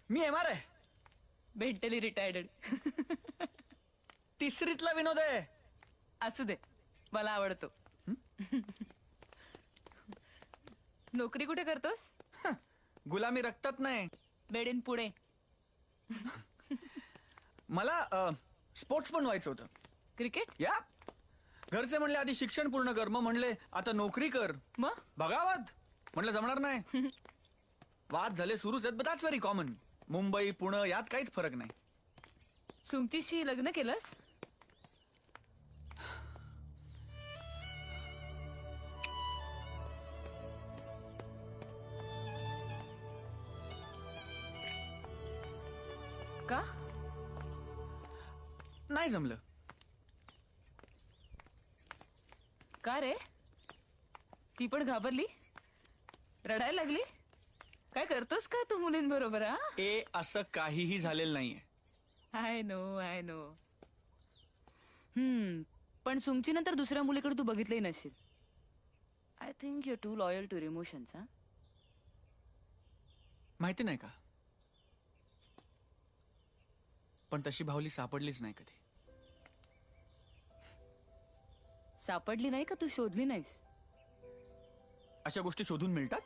मी M R आहे. Mentally retired. तिसरीतला विनोद आहे. असू दे, मला आवडतो. नोकरी कुठे करतोस? गुलामी रक्तात नाही. Made in Pune. मला स्पोर्ट्स पण व्हायचं होतं. क्रिकेट? या घरचे म्हणले आधी शिक्षण पूर्ण कर, मग म्हणले आता नोकरी कर. मग बघावात म्हणलं जमणार नाही. वाद झाले सुरूच आहेत, that's very common. Mumbai Pune यात काहीच फरक नाही. सुंगचीशी लग्न केलंस? का? नाही जमलं. का रे? ती पण घाबरली, रडायला लागली. काय करतोस का तू मुलींबरोबर? असं काहीही झालेलं नाहीये. I know. पण सुंगची नंतर दुसऱ्या मुलीकडे तू बघितलंही नसशील. I think your too loyal to emotions. माहिती नाही का, पण तशी भावली सापडलीच नाही कधी. सापडली नाही का तू शोधली नाहीस? अशा गोष्टी शोधून मिळतात.